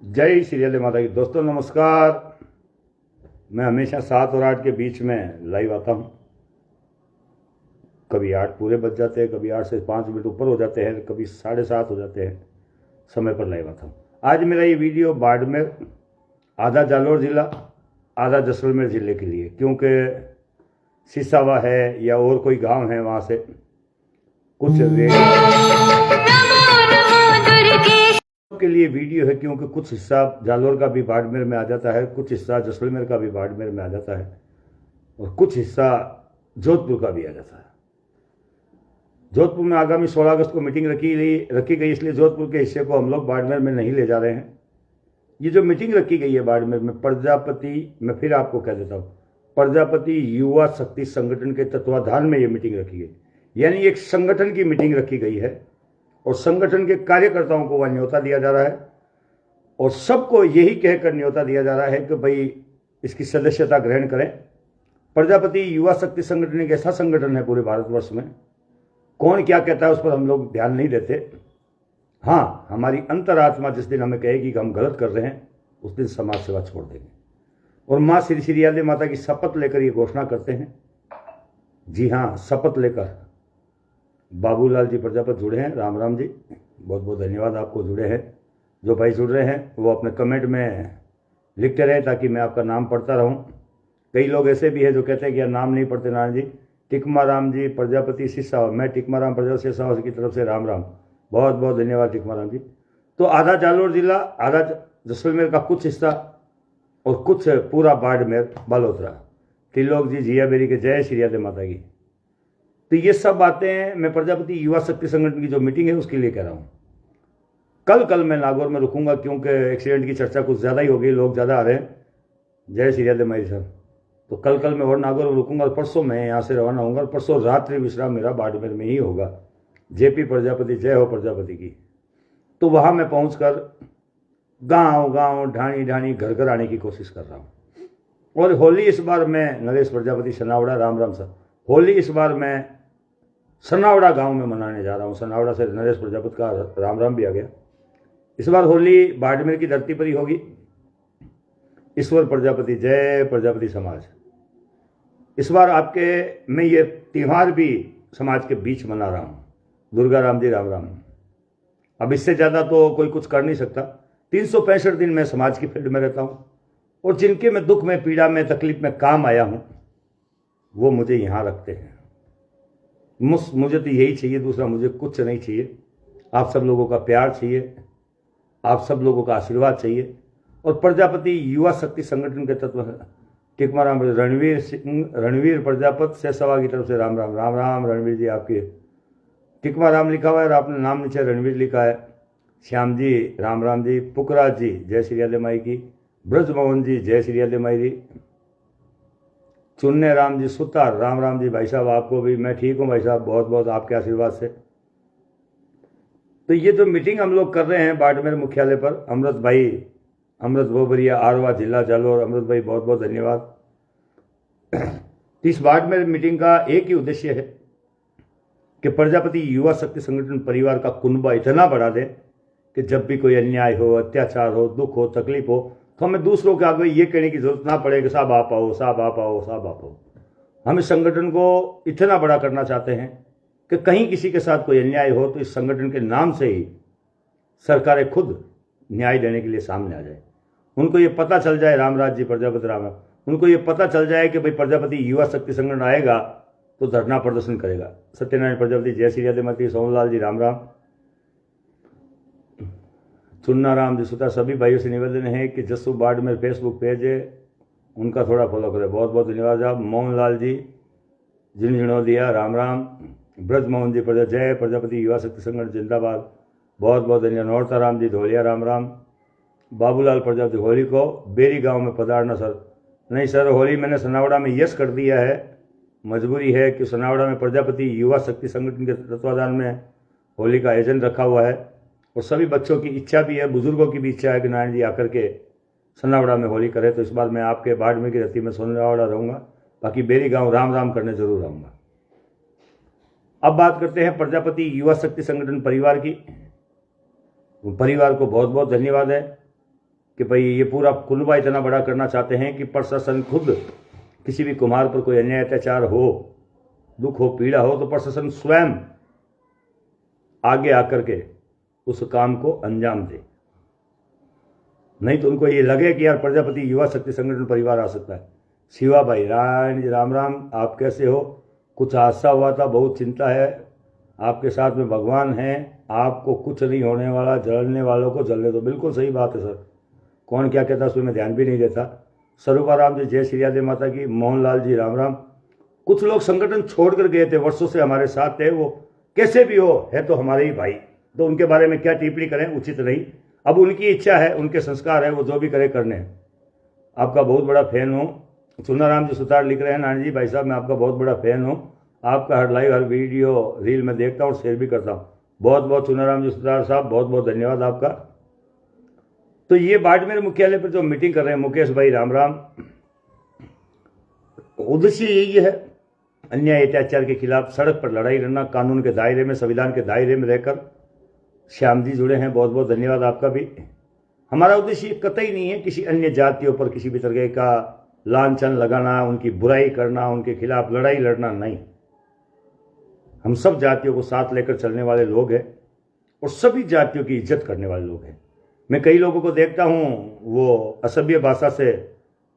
जय श्री राधे माता की। दोस्तों नमस्कार। मैं हमेशा 7 और 8 के बीच में लाइव आता हूँ। कभी 8 पूरे बज जाते हैं, कभी 8 से 5 मिनट ऊपर हो जाते हैं, कभी 7:30 हो जाते हैं। समय पर लाइव आता हूँ। आज मेरा ये वीडियो बाड़मेर, आधा जालोर जिला, आधा जैसलमेर जिले के लिए, क्योंकि सिसावा है या और कोई गांव है, वहाँ से कुछ के लिए वीडियो है, क्योंकि कुछ हिस्सा जालोर का भी बाड़मेर में आ जाता है, कुछ हिस्सा जैसलमेर का भी बाड़मेर में आ जाता है, और कुछ हिस्सा जोधपुर का भी आ जाता है। जोधपुर में आगामी 16 अगस्त को मीटिंग रखी गई, इसलिए जोधपुर के हिस्से को हम लोग बाड़मेर में नहीं ले जा रहे हैं। ये जो मीटिंग रखी गई है बाड़मेर में, प्रजापति, मैं फिर आपको कह देता हूँ, प्रजापति युवा शक्ति संगठन के तत्वाधान में ये मीटिंग रखी गई। यानी एक संगठन की मीटिंग रखी गई है और संगठन के कार्यकर्ताओं को वह न्योता दिया जा रहा है और सबको यही कहकर न्योता दिया जा रहा है कि भाई इसकी सदस्यता ग्रहण करें। प्रजापति युवा शक्ति संगठन एक ऐसा संगठन है पूरे भारतवर्ष में, कौन क्या कहता है उस पर हम लोग ध्यान नहीं देते। हाँ, हमारी अंतरात्मा जिस दिन हमें कहेगी कि हम गलत कर रहे हैं, उस दिन समाज सेवा छोड़ देंगे। और माँ श्री श्री राधे माता की शपथ लेकर ये घोषणा करते हैं। जी हाँ, शपथ लेकर। बाबूलाल जी प्रजापति जुड़े हैं, राम राम जी, बहुत बहुत धन्यवाद आपको जुड़े हैं। जो भाई जुड़ रहे हैं वो अपने कमेंट में लिखते रहें ताकि मैं आपका नाम पढ़ता रहूं। कई लोग ऐसे भी हैं जो कहते हैं कि यार नाम नहीं पढ़ते नारायण जी। टिकमा राम जी प्रजापति सिसावा, मैं टिकमा राम प्रजापति सिसावा की तरफ से राम राम, बहुत बहुत धन्यवाद टिकमा राम जी। तो आधा जालोर जिला, आधा जैसलमेर का कुछ हिस्सा और कुछ पूरा बाड़मेर बालोतरा। त्रिलोक जी जिया बेरी के जय श्री राधे माता की। तो ये सब बातें मैं प्रजापति युवा शक्ति संगठन की जो मीटिंग है उसके लिए कह रहा हूँ। कल मैं नागौर में रुकूंगा, क्योंकि एक्सीडेंट की चर्चा कुछ ज़्यादा ही हो गई, लोग ज़्यादा आ रहे हैं। जय श्री राधे माई साहब। तो कल मैं और नागौर में रुकूंगा और परसों मैं यहाँ से रवाना होऊंगा और परसों रात्रि विश्राम मेरा बाड़मेर में ही होगा। जेपी प्रजापति, जय हो प्रजापति की। तो वहाँ मैं पहुँच कर गाँव ढाणी घर आने की कोशिश कर रहा हूँ। और होली इस बार मैं नरेश प्रजापति सनावड़ा, राम राम सर, होली इस बार मैं सनावड़ा गांव में मनाने जा रहा हूं। सनावड़ा से नरेश प्रजापति का राम राम भी आ गया। इस बार होली बाड़मेर की धरती पर ही होगी। ईश्वर प्रजापति, जय प्रजापति समाज। इस बार आपके मैं ये त्यौहार भी समाज के बीच मना रहा हूँ। दुर्गा राम जी राम राम। अब इससे ज़्यादा तो कोई कुछ कर नहीं सकता। 365 दिन मैं समाज की फील्ड में रहता हूँ और जिनके मैं दुख में, पीड़ा में, तकलीफ में काम आया हूँ वो मुझे यहाँ रखते हैं। मुझे तो यही चाहिए, दूसरा मुझे कुछ नहीं चाहिए। आप सब लोगों का प्यार चाहिए, आप सब लोगों का आशीर्वाद चाहिए। और प्रजापति युवा शक्ति संगठन के तत्व टिकमा राम, रणवीर प्रजापति सेसवा की तरफ से राम राम। राम राम रणवीर जी, आपके टिकमा राम लिखा हुआ है और आपने नाम नीचे रणवीर लिखा है। श्याम जी राम राम जी। पुखराज जी जय श्री राधे माई की। ब्रजमोहन जी जय श्री राधे माई जी। चुन्ने राम जी सुतार, राम राम जी भाई साहब, आपको भी। मैं ठीक हूँ भाई साहब, बहुत बहुत आपके आशीर्वाद से। तो ये जो मीटिंग हम लोग कर रहे हैं बाड़मेर मुख्यालय पर, अमृत भाई, अमृत बोबरिया, आरवा जिला जालोर, अमृत भाई बहुत बहुत धन्यवाद। इस बाड़मेर मीटिंग का एक ही उद्देश्य है कि प्रजापति युवा शक्ति संगठन परिवार का कुनबा इतना बढ़ा दे कि जब भी कोई अन्याय हो, अत्याचार हो, दुख हो, तकलीफ हो, तो हमें दूसरों के आगे ये कहने की जरूरत ना पड़े कि साहब आप आओ, साहब आप आओ, साहब आप आओ। हम इस संगठन को इतना बड़ा करना चाहते हैं कि कहीं किसी के साथ कोई अन्याय हो तो इस संगठन के नाम से ही सरकारें खुद न्याय देने के लिए सामने आ जाए। उनको ये पता चल जाए, रामराज जी प्रजापति राम, उनको ये पता चल जाए कि भाई प्रजापति युवा शक्ति संगठन आएगा तो धरना प्रदर्शन करेगा। सत्यनारायण प्रजापति जय श्री राधे माता, सोमलाल जी राम राम। चुन्ना राम जी सुता, सभी भाइयों से निवेदन है कि जस्सू बाड़मेर फेसबुक पेज है, उनका थोड़ा फॉलो करें। बहुत बहुत धन्यवाद आप। मोहनलाल जी झिनझिनौदिया राम राम। ब्रजमोहन जी जय प्रजापति युवा शक्ति संगठन जिंदाबाद, बहुत बहुत धन्यवाद। नौरता राम जी धोलिया राम राम। बाबूलाल प्रजापति, होली को बेरी गांव में पधारना सर। नहीं सर, होली मैंने सनावड़ा में यस कर दिया है, मजबूरी है कि सनावड़ा में प्रजापति युवा शक्ति संगठन के तत्वाधान में होली का आयोजन रखा हुआ है और सभी बच्चों की इच्छा भी है, बुजुर्गों की भी इच्छा है कि नारायण जी आकर के सनावड़ा में होली करें। तो इस बार मैं आपके बाड़मेर की धरती में सनावड़ा रहूँगा, बाकी बेरी गांव राम राम करने जरूर आऊँगा। अब बात करते हैं प्रजापति युवा शक्ति संगठन परिवार की। परिवार को बहुत बहुत धन्यवाद है कि भाई ये पूरा कुनबा इतना बड़ा करना चाहते हैं कि प्रशासन खुद किसी भी कुम्हार पर कोई अन्याय अत्याचार हो, दुख हो, पीड़ा हो, तो प्रशासन स्वयं आगे आकर के उस काम को अंजाम दे। नहीं तो उनको ये लगे कि यार प्रजापति युवा शक्ति संगठन परिवार आ सकता है। शिवा भाई रायण जी, राम राम, आप कैसे हो? कुछ हादसा हुआ था, बहुत चिंता है, आपके साथ में भगवान हैं, आपको कुछ नहीं होने वाला, जलने वालों को जलने दो। बिल्कुल सही बात है सर, कौन क्या कहता उसमें मैं ध्यान भी नहीं देता। स्वरूपाराम जी, जय श्री राधे माता की। मोहनलाल जी, राम राम। कुछ लोग संगठन छोड़कर गए थे, वर्षों से हमारे साथ थे, वो कैसे भी हो है तो हमारे ही भाई, तो उनके बारे में क्या टिप्पणी करें, उचित नहीं। अब उनकी इच्छा है, उनके संस्कार है, वो जो भी करे करने। आपका बहुत बड़ा फैन हूँ। चुनाराम जी सुतार लिख रहे हैं, नानी जी भाई साहब मैं आपका बहुत बड़ा फैन हूँ, आपका हर लाइव हर वीडियो रील में देखता हूँ और शेयर भी करता हूँ। बहुत बहुत चुनाराम जी सुतार साहब, बहुत बहुत धन्यवाद आपका। तो ये बाड़मेर मुख्यालय पर जो मीटिंग कर रहे हैं मुकेश भाई, राम राम, उद्देश्य यही है अन्याय अत्याचार के खिलाफ सड़क पर लड़ाई लड़ना, कानून के दायरे में, संविधान के दायरे में रहकर। श्याम जी जुड़े हैं, बहुत बहुत धन्यवाद आपका भी। हमारा उद्देश्य कतई नहीं है किसी अन्य जातियों पर किसी भी तरह का लांछन लगाना, उनकी बुराई करना, उनके खिलाफ लड़ाई लड़ना, नहीं। हम सब जातियों को साथ लेकर चलने वाले लोग हैं और सभी जातियों की इज्जत करने वाले लोग हैं। मैं कई लोगों को देखता हूँ वो असभ्य भाषा से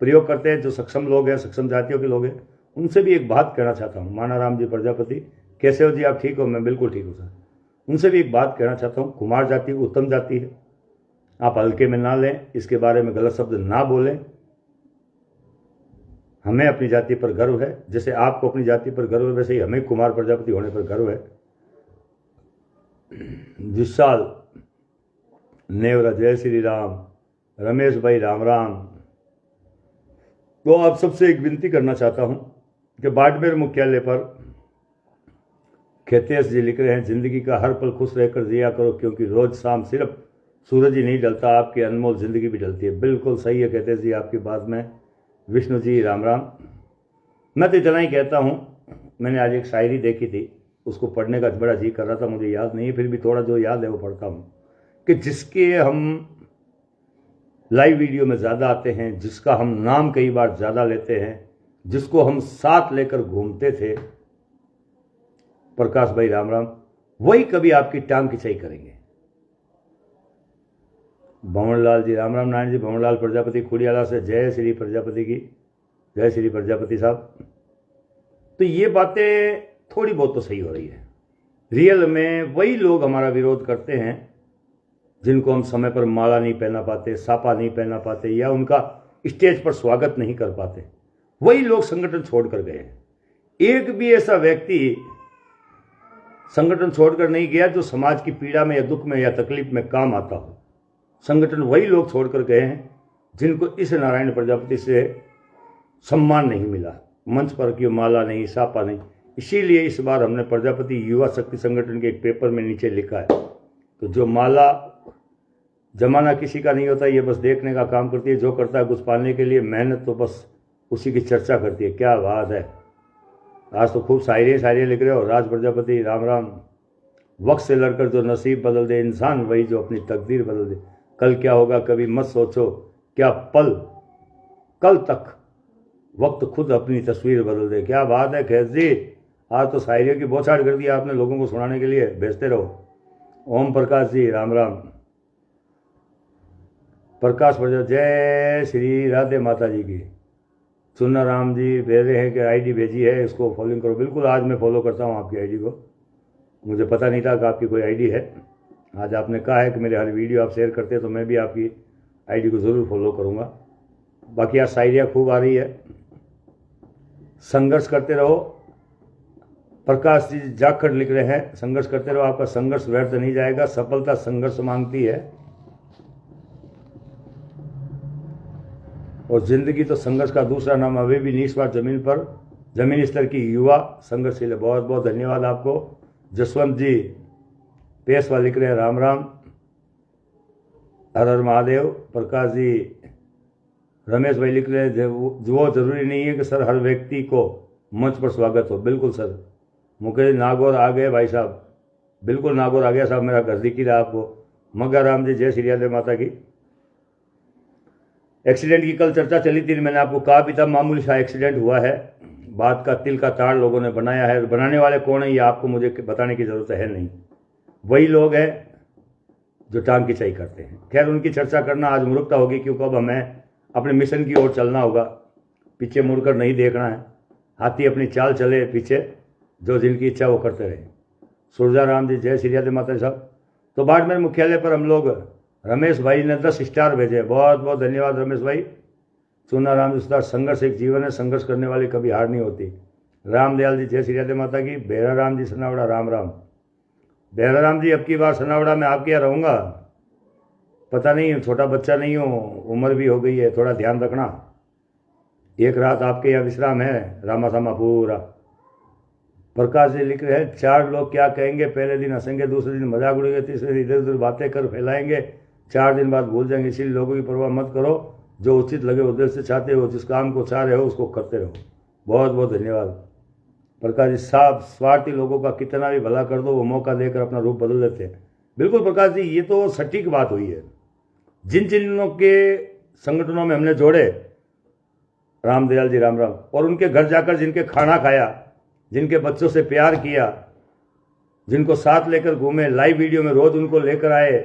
प्रयोग करते हैं, जो सक्षम लोग हैं, सक्षम जातियों के लोग हैं। उनसे भी एक बात कहना चाहता हूँ। मानाराम जी प्रजापति, कैसे हो जी? आप ठीक हो? मैं बिल्कुल ठीक हूँ सर। उनसे भी एक बात कहना चाहता हूँ, कुमार जाति उत्तम जाति है, आप हल्के में ना लें, इसके बारे में गलत शब्द ना बोलें। हमें अपनी जाति पर गर्व है, जैसे आपको अपनी जाति पर गर्व है वैसे ही हमें कुमार प्रजापति होने पर गर्व है। विशाल नेवरा, जय श्री राम। रमेश भाई, राम राम। तो आप सबसे एक विनती करना चाहता हूं कि बाड़मेर मुख्यालय पर खेतेश जी लिख रहे हैं, जिंदगी का हर पल खुश रहकर जिया करो, क्योंकि रोज शाम सिर्फ सूरज ही नहीं ढलता, आपकी अनमोल जिंदगी भी ढलती है। बिल्कुल सही है खेतेश जी आपकी बात में। विष्णु जी, राम राम। मैं तो इतना ही कहता हूँ, मैंने आज एक शायरी देखी थी, उसको पढ़ने का बड़ा जी कर रहा था, मुझे याद नहीं है, फिर भी थोड़ा जो याद है वो पढ़ता हूँ, कि जिसके हम लाइव वीडियो में ज़्यादा आते हैं, जिसका हम नाम कई बार ज़्यादा लेते हैं, जिसको हम साथ लेकर घूमते थे, प्रकाश भाई, राम राम, वही कभी आपकी टांग खिंचाई करेंगे। भंवरलाल जी, राम राम। नारायण जी, भंवरलाल प्रजापति खुड़ियाला से, जय श्री प्रजापति की, जय श्री प्रजापति साहब। तो ये बातें थोड़ी बहुत तो सही हो रही है। रियल में वही लोग हमारा विरोध करते हैं जिनको हम समय पर माला नहीं पहना पाते, सापा नहीं पहना पाते, या उनका स्टेज पर स्वागत नहीं कर पाते, वही लोग संगठन छोड़कर गए हैं। एक भी ऐसा व्यक्ति संगठन छोड़कर नहीं गया जो समाज की पीड़ा में या दुख में या तकलीफ में काम आता हो। संगठन वही लोग छोड़कर गए हैं जिनको इस नारायण प्रजापति से सम्मान नहीं मिला, मंच पर की माला नहीं, सापा नहीं। इसीलिए इस बार हमने प्रजापति युवा शक्ति संगठन के एक पेपर में नीचे लिखा है, तो जो माला जमाना किसी का नहीं होता, ये बस देखने का काम करती है, जो करता है कुछ पाने के लिए मेहनत तो बस उसी की चर्चा करती है। क्या बात है, आज तो खूब शायरी लिख रहे हो। राज प्रजापति, राम राम। वक्त से लड़कर जो नसीब बदल दे इंसान, वही जो अपनी तकदीर बदल दे। कल क्या होगा कभी मत सोचो, क्या पल कल तक वक्त खुद अपनी तस्वीर बदल दे। क्या बात है खैज जी, आज तो शायरियों की बौछार कर दिया आपने लोगों को सुनाने के लिए, भेजते रहो। ओम प्रकाश जी, राम राम। प्रकाश प्रजा, जय श्री राधे माता जी की। चुन्ना राम जी भेज रहे हैं कि आईडी भेजी है, इसको फॉलोइंग करो। बिल्कुल, आज मैं फॉलो करता हूँ आपकी आईडी को, मुझे पता नहीं था कि आपकी कोई आईडी है। आज आपने कहा है कि मेरे हर वीडियो आप शेयर करते हैं, तो मैं भी आपकी आईडी को ज़रूर फॉलो करूँगा। बाकी आज शायरियाँ खूब आ रही है। संघर्ष करते रहो, प्रकाश जी जाखड़ लिख रहे हैं, संघर्ष करते रहो, आपका संघर्ष व्यर्थ नहीं जाएगा, सफलता संघर्ष मांगती है और जिंदगी तो संघर्ष का दूसरा नाम। अभी भी निस्वार्थ जमीन पर जमीनी स्तर की युवा संघर्षशील है। बहुत बहुत धन्यवाद आपको। जसवंत जी पेशवा लिख रहे हैं, राम राम, हर हर महादेव। प्रकाश जी, रमेश भाई लिख रहे हैं, वो जरूरी नहीं है कि सर हर व्यक्ति को मंच पर स्वागत हो। बिल्कुल सर। मुकेश नागौर आ गए भाई साहब, बिल्कुल नागौर आ गया साहब, मेरा घर दिख ही रहा आपको। मग्गा राम जी, जय श्री राधे माता की। एक्सीडेंट की कल चर्चा चली थी, मैंने आपको कहा भी था मामूली सा एक्सीडेंट हुआ है, बात का तिल का ताड़ लोगों ने बनाया है। बनाने वाले कौन है ये आपको मुझे बताने की ज़रूरत है नहीं, वही लोग हैं जो टांग खिंचाई करते हैं। खैर उनकी चर्चा करना आज मूर्खता होगी, क्योंकि अब हमें अपने मिशन की ओर चलना होगा, पीछे मुड़कर नहीं देखना है। हाथी अपनी चाल चले पीछे, जो जिनकी इच्छा वो करते रहे। सुरजा राम जी, जय श्री राधे माता साहब। तो बाड़मेर मुख्यालय पर हम लोग, रमेश भाई ने 10 स्टार भेजे, बहुत बहुत धन्यवाद रमेश भाई। चूना राम जी, संघर्ष एक जीवन है, संघर्ष करने वाली कभी हार नहीं होती। रामदयाल जी, जय श्री राधे माता की। बेहरा राम जी सनावड़ा, राम राम। बेहरा राम जी, अब की बार सनावड़ा में आपके यहाँ रहूँगा, पता नहीं छोटा बच्चा नहीं हूँ, उम्र भी हो गई है, थोड़ा ध्यान रखना। एक रात आपके यहाँ विश्राम है, रामा सामा पूरा। प्रकाश जी लिख रहे हैं, 4 लोग क्या कहेंगे, पहले दिन हंसेंगे, दूसरे दिन मजाक उड़ेंगे, तीसरे दिन इधर उधर बातें कर फैलाएंगे, 4 दिन बाद भूल जाएंगे। इसलिए लोगों की परवाह मत करो, जो उचित लगे उद्देश्य से चाहते हो, जिस काम को चाह रहे हो उसको करते रहो। बहुत बहुत धन्यवाद प्रकाश जी साहब। स्वार्थी लोगों का कितना भी भला कर दो, वो मौका देकर अपना रूप बदल लेते हैं। बिल्कुल प्रकाश जी, ये तो सटीक बात हुई है। जिन जिन के संगठनों में हमने जोड़े, रामदयाल जी राम राम, और उनके घर जाकर जिनके खाना खाया, जिनके बच्चों से प्यार किया, जिनको साथ लेकर घूमे, लाइव वीडियो में रोज उनको लेकर आए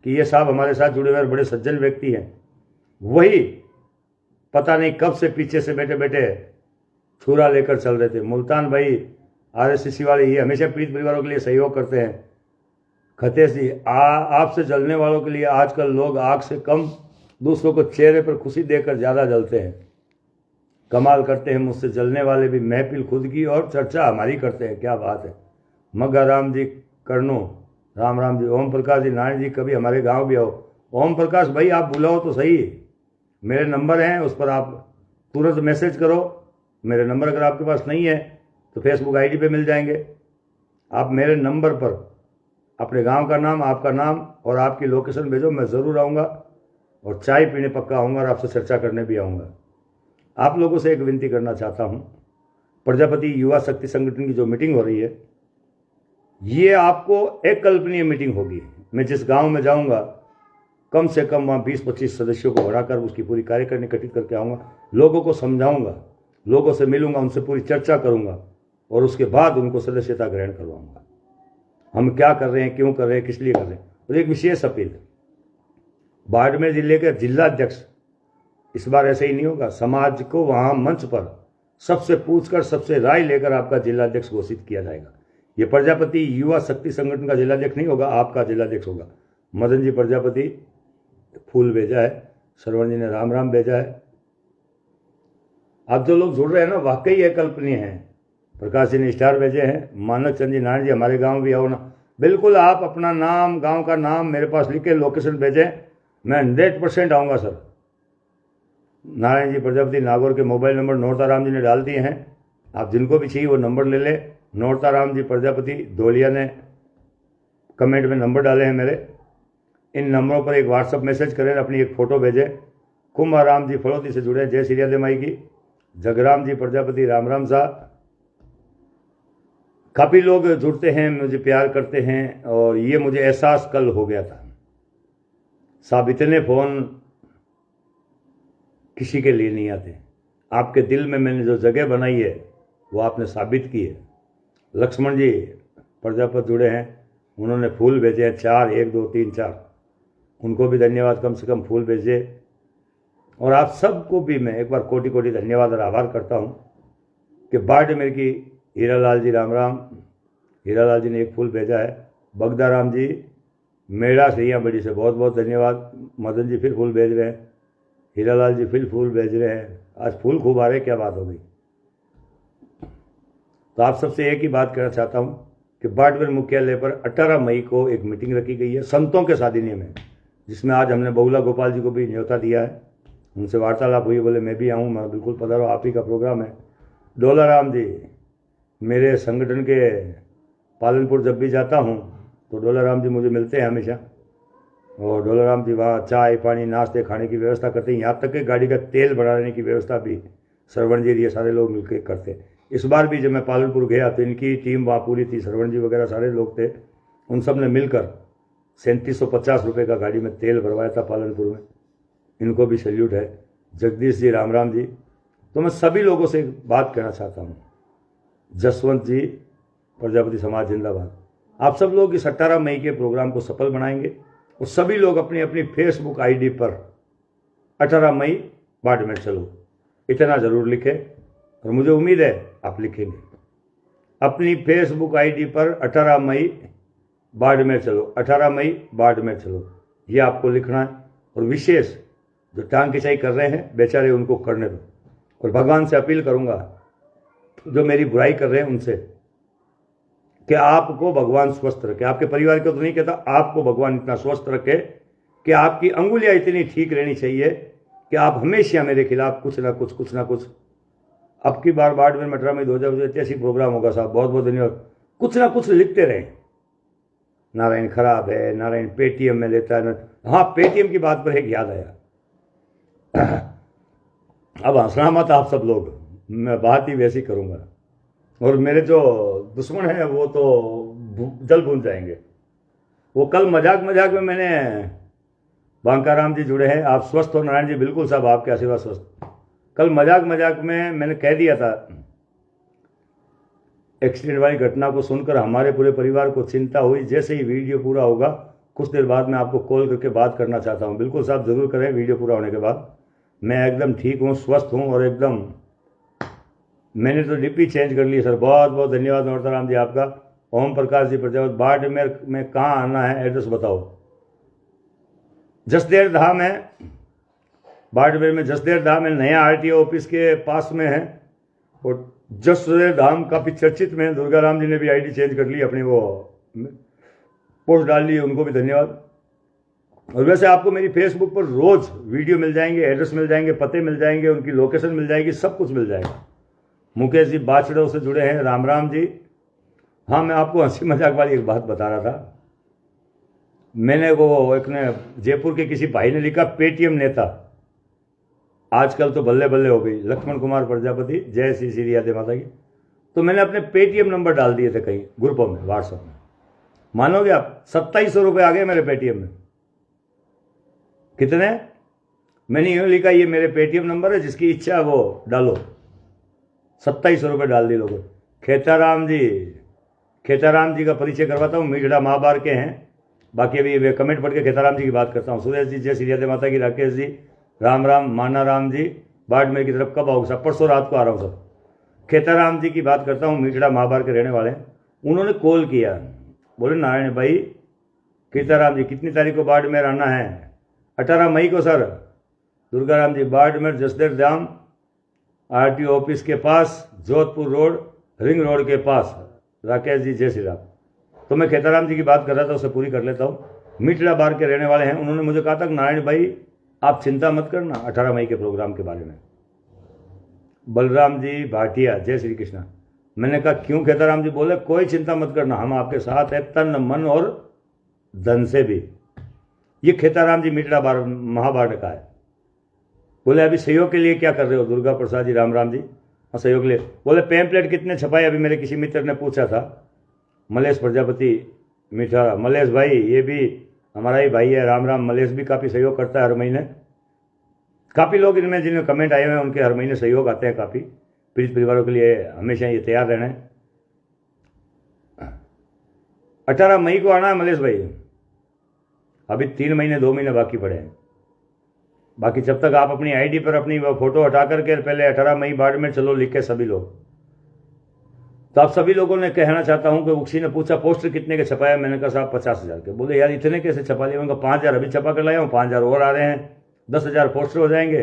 कि ये साहब हमारे साथ जुड़े हुए बड़े सज्जन व्यक्ति हैं, वही पता नहीं कब से पीछे से बैठे बैठे छुरा लेकर चल रहे थे। मुल्तान भाई RSCC वाले, ये हमेशा पीड़ित परिवारों के लिए सहयोग करते हैं। खतेश जी, आपसे जलने वालों के लिए आजकल लोग आग से कम दूसरों को चेहरे पर खुशी देकर ज़्यादा जलते हैं। कमाल करते हैं, मुझसे जलने वाले भी महफिल खुद की और चर्चा हमारी करते हैं, क्या बात है। मग्गा राम जी करनो, राम राम जी। ओम प्रकाश जी, नारायण जी, कभी हमारे गांव भी आओ। ओम प्रकाश भाई, आप बुलाओ तो सही, मेरे नंबर हैं, उस पर आप तुरंत मैसेज करो। मेरे नंबर अगर आपके पास नहीं है तो फेसबुक ID पे मिल जाएंगे। आप मेरे नंबर पर अपने गांव का नाम, आपका नाम और आपकी लोकेशन भेजो, मैं ज़रूर आऊँगा और चाय पीने पक्का आऊँगा और आपसे चर्चा करने भी आऊँगा। आप लोगों से एक विनती करना चाहता हूँ, प्रजापति युवा शक्ति संगठन की जो मीटिंग हो रही है, ये आपको एक कल्पनीय मीटिंग होगी। मैं जिस गांव में जाऊंगा, कम से कम वहाँ 20-25 सदस्यों को बढ़ाकर उसकी पूरी कार्यकारिणी गठित करके आऊँगा, लोगों को समझाऊंगा, लोगों से मिलूंगा, उनसे पूरी चर्चा करूंगा और उसके बाद उनको सदस्यता ग्रहण करवाऊंगा। हम क्या कर रहे हैं, क्यों कर रहे हैं, किस लिए कर रहे हैं। और एक विशेष अपील, बाड़मेर जिले के जिलाध्यक्ष, इस बार ऐसे ही नहीं होगा, समाज को वहाँ मंच पर सबसे पूछकर, सबसे राय लेकर आपका जिलाध्यक्ष घोषित किया जाएगा। ये प्रजापति युवा शक्ति संगठन का जिलाध्यक्ष नहीं होगा, आपका जिलाध्यक्ष होगा। मदन जी प्रजापति फूल भेजा है, श्रवण जी ने राम राम भेजा है। आप जो लोग जुड़ रहे हैं ना, वाकई अकल्पनीय है। प्रकाश जी ने स्टार भेजे हैं। मानक चंद जी, नारायण जी हमारे गांव भी आओ ना। बिल्कुल, आप अपना नाम, गांव का नाम मेरे पास लिख के लोकेशन भेजें, मैं 100% आऊँगा सर। नारायण जी प्रजापति नागौर के मोबाइल नंबर नौरताराम जी ने डाल दिए हैं, आप जिनको भी चाहिए वो नंबर ले लें। नौरताराम जी प्रजापति धोलिया ने कमेंट में नंबर डाले हैं मेरे, इन नंबरों पर एक व्हाट्सअप मैसेज करें, अपनी एक फ़ोटो भेजें। कुंभाराम जी फलोती से जुड़े, जय श्री राधे माई की। जगराम जी प्रजापति, राम राम साहब। काफ़ी लोग जुड़ते हैं, मुझे प्यार करते हैं, और ये मुझे एहसास कल हो गया था साहब, इतने फ़ोन किसी के लिए नहीं आते। आपके दिल में मैंने जो जगह बनाई है वो आपने साबित की है। लक्ष्मण जी प्रजापति जुड़े हैं, उन्होंने फूल भेजे हैं 4, 1, 2, 3, 4, उनको भी धन्यवाद, कम से कम फूल भेजे। और आप सबको भी मैं एक बार कोटि कोटि धन्यवाद और आभार करता हूँ कि बाड़मेर की हीरालाल जी राम राम, हीरालाल जी ने एक फूल भेजा है। बगदा राम जी मेड़ा सैया बड़ी से बहुत बहुत धन्यवाद। मदन जी फिर फूल भेज रहे हैं, हीरालाल जी फिर फूल भेज रहे हैं। आज फूल खूब आ रहे, क्या बात हो गई। तो आप सबसे एक ही बात कहना चाहता हूँ कि बाड़मेर मुख्यालय पर 18 मई को एक मीटिंग रखी गई है संतों के साधिनी में, जिसमें आज हमने बहुला गोपाल जी को भी न्योता दिया है। उनसे वार्तालाप हुई, बोले मैं भी आऊँ, मैं बिल्कुल पधारो, आप ही का प्रोग्राम है। डोला राम जी, मेरे संगठन के पालनपुर जब भी जाता हूँ तो डोला राम जी मुझे मिलते हैं हमेशा, और डोला राम जी वहाँ चाय पानी नाश्ते खाने की व्यवस्था करते हैं, यहाँ तक कि गाड़ी का तेल भराने की व्यवस्था भी श्रवण जी, ये सारे लोग मिलकर करते हैं। इस बार भी जब मैं पालनपुर गया तो इनकी टीम वहाँ पूरी थी, श्रवण जी वगैरह सारे लोग थे, उन सब ने मिलकर 3750 रुपये का गाड़ी में तेल भरवाया था पालनपुर में। इनको भी सैल्यूट है, जगदीश जी, राम राम जी। तो मैं सभी लोगों से एक बात कहना चाहता हूँ, जसवंत जी, प्रजापति समाज जिंदाबाद। आप सब लोग इस 18 मई के प्रोग्राम को सफल बनाएंगे और सभी लोग अपनी अपनी फेसबुक आईडी पर 18 मई बाड़मेर चलो इतना ज़रूर लिखें, और मुझे उम्मीद है आप लिखेंगे। अपनी फेसबुक आईडी पर 18 मई बाड़मेर चलो, 18 मई बाड़मेर चलो, ये आपको लिखना है। और विशेष जो टांग खिंचाई कर रहे हैं बेचारे, उनको करने दो। और भगवान से अपील करूंगा जो मेरी बुराई कर रहे हैं उनसे कि आपको भगवान स्वस्थ रखे। आपके परिवार को तो नहीं कहता, आपको भगवान इतना स्वस्थ रखे कि आपकी अंगुलियां इतनी ठीक रहनी चाहिए कि आप हमेशा मेरे खिलाफ कुछ ना कुछ। अब की बार बाड़मेर मटरा में 2000 ऐसी प्रोग्राम होगा साहब, बहुत बहुत धन्यवाद। कुछ ना कुछ लिखते रहें। नारायण खराब है, नारायण पेटीएम में लेता है। हाँ, पेटीएम की बात पर एक याद आया। अब हंसना मत आप सब लोग, मैं बात ही वैसी करूंगा और मेरे जो दुश्मन हैं वो तो जल भून जाएंगे। वो कल मजाक में मैंने, बांकाराम जी जुड़े हैं, आप स्वस्थ हो नारायण जी? बिल्कुल साहब, आपके आशीर्वाद स्वस्थ। कल मजाक में मैंने कह दिया था, एक्सीडेंट वाली घटना को सुनकर हमारे पूरे परिवार को चिंता हुई। जैसे ही वीडियो पूरा होगा कुछ देर बाद मैं आपको कॉल करके बात करना चाहता हूँ। बिल्कुल साहब, जरूर करें वीडियो पूरा होने के बाद। मैं एकदम ठीक हूँ, स्वस्थ हूँ और एकदम, मैंने तो डीपी चेंज कर ली सर। बहुत बहुत धन्यवाद नौरताराम जी आपका। ओम प्रकाश जी प्रजापति, बाड़मेर में कहाँ आना है, एड्रेस बताओ। जसदेव धाम है, बाड़मेर में जसदेव धाम है, नया आरटीओ ऑफिस के पास में है। और जसदेव धाम काफी चर्चित में है। दुर्गा राम जी ने भी आईडी चेंज कर ली, अपनी वो पोस्ट डाल ली, उनको भी धन्यवाद। और वैसे आपको मेरी फेसबुक पर रोज वीडियो मिल जाएंगे, एड्रेस मिल जाएंगे, पते मिल जाएंगे, उनकी लोकेशन मिल जाएगी, सब कुछ मिल जाएगा। मुकेश जी बाछड़ों से जुड़े हैं, राम राम जी। हाँ, मैं आपको हंसी मजाक वाली एक बात बता रहा था। मैंने वो एक ने जयपुर के किसी भाई ने लिखा पेटीएम नेता, आजकल तो बल्ले बल्ले हो गई। लक्ष्मण कुमार प्रजापति, जय श्री श्री राधे माता की। तो मैंने अपने पेटीएम नंबर डाल दिए थे कहीं ग्रुपों में, व्हाट्सएप में। मानोगे आप, 2700 रुपये आ गए मेरे पेटीएम में। कितने? मैंने यूं लिखा, ये मेरे पेटीएम नंबर है, जिसकी इच्छा है वो डालो। 2700 रुपये डाल दिए लोगों। खेताराम जी का परिचय करवाता हूँ, मीठड़ा महाबार के हैं। बाकी अभी वे कमेंट पढ़ के खेताराम जी की बात करता हूँ। सुरेश जी, जय श्री राधे माता की। राकेश जी, राम राम। माना राम जी, बाड़मेर की तरफ कब आओगे साहब? परसों रात को आ रहा हूँ सब। खेताराम जी की बात करता हूँ, मीठड़ा महाबार के रहने वाले हैं। उन्होंने कॉल किया, बोले नारायण भाई, खेताराम जी कितनी तारीख को बाड़मेर आना है? 18 मई को सर। दुर्गा राम जी, बाड़मेर जसदेव धाम आरटीओ ऑफिस के पास, जोधपुर रोड, रिंग रोड के पास। राकेश जी, जय श्री राम। तो मैं खेताराम जी की बात कर रहा था, उसे पूरी कर लेता हूँ। मीठड़ा बार के रहने वाले हैं। उन्होंने मुझे कहा था नारायण भाई आप चिंता मत करना 18 मई के प्रोग्राम के बारे में। बलराम जी भाटिया, जय श्री कृष्णा। मैंने कहा क्यों खेताराम जी? बोले कोई चिंता मत करना, हम आपके साथ हैं, तन मन और धन से भी। ये खेताराम जी मीठड़ा बार महाबार का है। बोले अभी सहयोग के लिए क्या कर रहे हो? दुर्गा प्रसाद जी, राम राम जी। हाँ, सहयोग के लिए। बोले पैम्पलेट कितने छपाए? अभी मेरे किसी मित्र ने पूछा था, मलेश प्रजापति मीठा। मलेश भाई ये भी हमारा ही भाई है, राम राम। मलेश भी काफ़ी सहयोग करता है हर महीने। काफ़ी लोग इनमें जिनमें कमेंट आए हुए हैं उनके हर महीने सहयोग आते हैं काफ़ी। पीड़ित परिवारों के लिए हमेशा ये तैयार रहना है। 18 मई को आना है मलेश भाई। अभी 3 महीने 2 महीने बाकी पड़े हैं। बाकी जब तक आप अपनी आईडी पर अपनी वो फोटो हटा करके पहले 18 मई बाड़मेर चलो लिख के सभी लोग। तो आप सभी लोगों ने कहना चाहता हूं कि उसी ने पूछा पोस्टर कितने के छपाया? मैंने कहा साहब 50,000 के। बोले यार इतने कैसे छपा लिए? मैंने कहा 5,000 अभी छपा कर लाया हूँ, 5,000 और आ रहे हैं, 10,000 पोस्टर हो जाएंगे।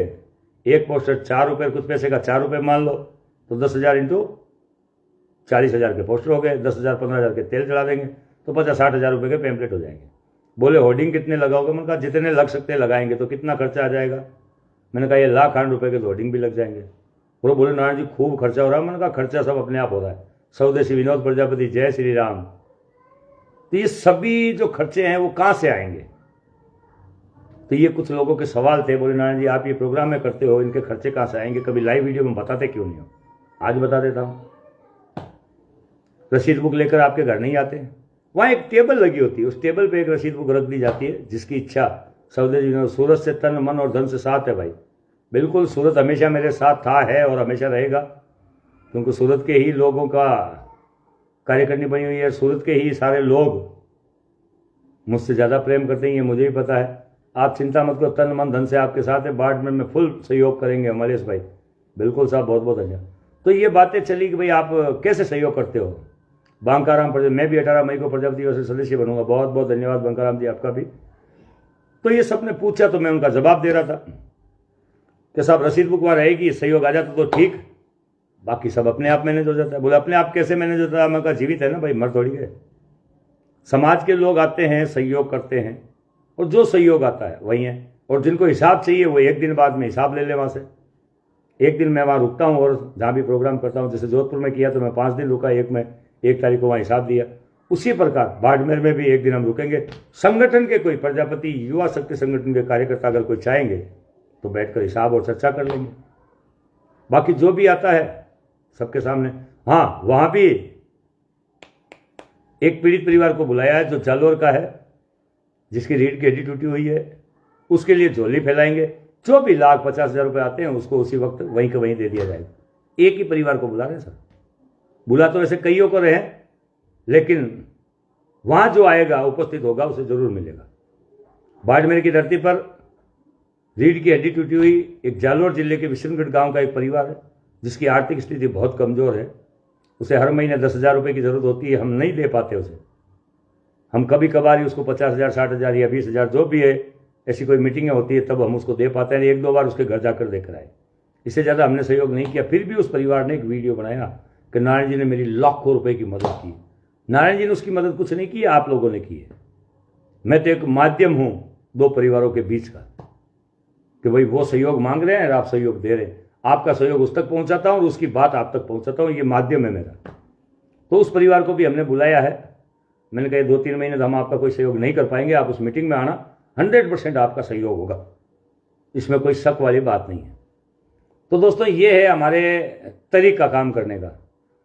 एक पोस्टर 4 रुपये कुछ पैसे का, 4 रुपये मान लो, तो 10,000 इंटू 40,000 के पोस्टर हो गए। 10,000 15,000 के तेल चला देंगे तो 50-60,000 रुपये के पैम्पलेट हो जाएंगे। बोले होर्डिंग कितने लगाओगे? मैंने कहा जितने लग सकते हैं लगाएंगे। तो कितना खर्चा आ जाएगा? मैंने कहा ये लाख रुपए के होर्डिंग भी लग जाएंगे। और बोले नारायण जी खूब खर्चा हो रहा है। मैंने कहा खर्चा सब अपने आप हो रहा है। स्वदेशी विनोद प्रजापति, जय श्री राम। तो ये सभी जो खर्चे हैं वो कहाँ से आएंगे? तो ये कुछ लोगों के सवाल थे। बोले नारायण जी आप ये प्रोग्राम में करते हो, इनके खर्चे कहाँ से आएंगे? कभी लाइव वीडियो में बताते क्यों नहीं हो? आज बता देता हूँ। रसीद बुक लेकर आपके घर नहीं आते? वहाँ एक टेबल लगी होती है, उस टेबल पे एक रसीद बुक रख दी जाती है। जिसकी इच्छा सौदे जी ने, सूरत से तन मन और धन से साथ है भाई। बिल्कुल, सूरत हमेशा मेरे साथ था, है और हमेशा रहेगा, क्योंकि सूरत के ही लोगों का कार्यकारिणी बनी हुई है। सूरत के ही सारे लोग मुझसे ज़्यादा प्रेम करते हैं, ये मुझे भी पता है। आप चिंता मत करो, तन मन धन से आपके साथ है। बाड़मेर में फुल सहयोग करेंगे अमलेश भाई। बिल्कुल साहब, बहुत बहुत धन्यवाद। तो ये बातें चली कि भाई आप कैसे सहयोग करते हो। बांकाराम प्रजापति, मैं भी 18 मई को प्रजापति दिवस से सदस्य बनूंगा। बहुत बहुत धन्यवाद बांकाराम जी, आपका भी। तो ये सबने पूछा तो मैं उनका जवाब दे रहा था कि साहब रसीद बुक वहाँ रहेगी, सहयोग आ जाता तो ठीक, बाकी सब अपने आप मैनेज हो जाता है। बोले अपने आप कैसे मैनेज होता है? मैं कहा जीवित है ना भाई, मर थोड़ी है। समाज के लोग आते हैं, सहयोग करते हैं, और जो सहयोग आता है वही है। और जिनको हिसाब चाहिए वो एक दिन बाद में हिसाब ले ले वहाँ से। एक दिन मैं वहाँ रुकता हूँ और जहाँ भी प्रोग्राम करता हूँ, जैसे जोधपुर में किया तो मैं 5 दिन रुका, एक तारीख को वहाँ हिसाब दिया। उसी प्रकार बाड़मेर में भी एक दिन हम रुकेंगे। संगठन के कोई प्रजापति युवा शक्ति संगठन के कार्यकर्ता अगर कोई चाहेंगे तो बैठकर हिसाब और चर्चा कर लेंगे। बाकी जो भी आता है सबके सामने। हाँ, वहाँ भी एक पीड़ित परिवार को बुलाया है जो जालोर का है, जिसकी रीढ़ की हड्डी टूटी हुई है। उसके लिए झोली फैलाएंगे। जो भी 1,50,000 रुपये आते हैं उसको उसी वक्त वहीं के वहीं दे दिया जाएगा। एक ही परिवार को बुला रहे हैं सर। बुला तो वैसे कईयों को रहे, लेकिन वहाँ जो आएगा उपस्थित होगा उसे जरूर मिलेगा। बाड़मेर की धरती पर रीढ़ की हड्डी टूटी हुई एक जालोर जिले के विशनगढ़ गांव का एक परिवार है, जिसकी आर्थिक स्थिति बहुत कमज़ोर है। उसे हर महीने 10,000 रुपये की ज़रूरत होती है, हम नहीं दे पाते उसे। हम कभी कभार ही उसको 50,000, 60,000 या 20,000 जो भी है, ऐसी कोई मीटिंगें होती है तब हम उसको दे पाते हैं। 1-2 बार उसके घर जाकर देकर आए, इससे ज़्यादा हमने सहयोग नहीं किया। फिर भी उस परिवार ने एक वीडियो बनाया कि नारायण जी ने मेरी लाखों रुपए की मदद की। नारायण जी ने उसकी मदद कुछ नहीं की, आप लोगों ने की है। मैं तो एक माध्यम हूँ 2 परिवारों के बीच का, कि भाई वो सहयोग मांग रहे हैं और आप सहयोग दे रहे हैं। आपका सहयोग उस तक पहुंचाता हूं और उसकी बात आप तक पहुंचाता हूं, ये माध्यम है मेरा। तो उस परिवार को भी हमने बुलाया है। मैंने कहा 2-3 महीने तो हम आपका कोई सहयोग नहीं कर पाएंगे, आप उस मीटिंग में आना, 100% आपका सहयोग होगा, इसमें कोई शक वाली बात नहीं है। तो दोस्तों, ये है हमारे तरीका काम करने का।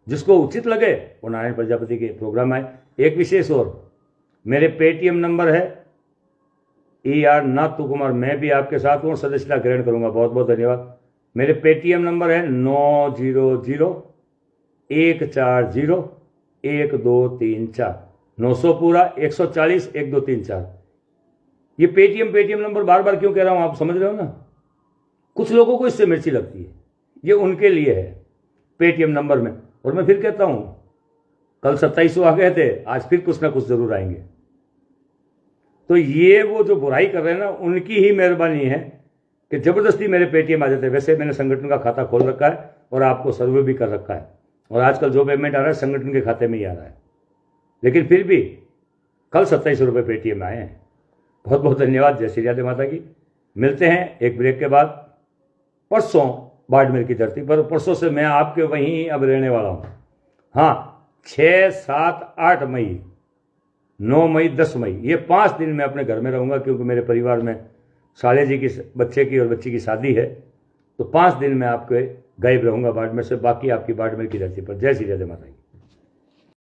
जिसको उचित लगे वो नारायण प्रजापति के प्रोग्राम आए। एक विशेष और, मेरे पेटीएम नंबर है ER नाथू कुमार, मैं भी आपके साथ हूँ और सदस्यता ग्रहण करूंगा। बहुत बहुत धन्यवाद। मेरे पेटीएम नंबर है 900-140-1234, 900 पूरा 140-1234। ये पेटीएम नंबर बार बार क्यों कह रहा हूं, आप समझ रहे हो ना। कुछ लोगों को इससे मिर्ची लगती है, ये उनके लिए है पेटीएम नंबर में। और मैं फिर कहता हूं, कल 2700 आ गए थे, आज फिर कुछ ना कुछ जरूर आएंगे। तो ये वो जो बुराई कर रहे हैं ना, उनकी ही मेहरबानी है कि जबरदस्ती मेरे पेटीएम आ जाते हैं। वैसे मैंने संगठन का खाता खोल रखा है और आपको सर्वे भी कर रखा है, और आजकल जो पेमेंट आ रहा है संगठन के खाते में ही आ रहा है। लेकिन फिर भी कल 2700 रुपये पेटीएम आए हैं। बहुत बहुत धन्यवाद। जय श्री राधे माता की। मिलते हैं एक ब्रेक के बाद परसों बाड़मेर की धरती पर। परसों से मैं आपके वहीं अब रहने वाला हूँ। हाँ, 6, 7, 8 मई, 9 मई, 10 मई, ये 5 दिन मैं अपने घर में रहूँगा, क्योंकि मेरे परिवार में साले जी की बच्चे की और बच्ची की शादी है। तो 5 दिन मैं आपके गायब रहूँगा बाड़मेर से। बाकी आपकी बाड़मेर की धरती पर। जय श्री राधे माता की।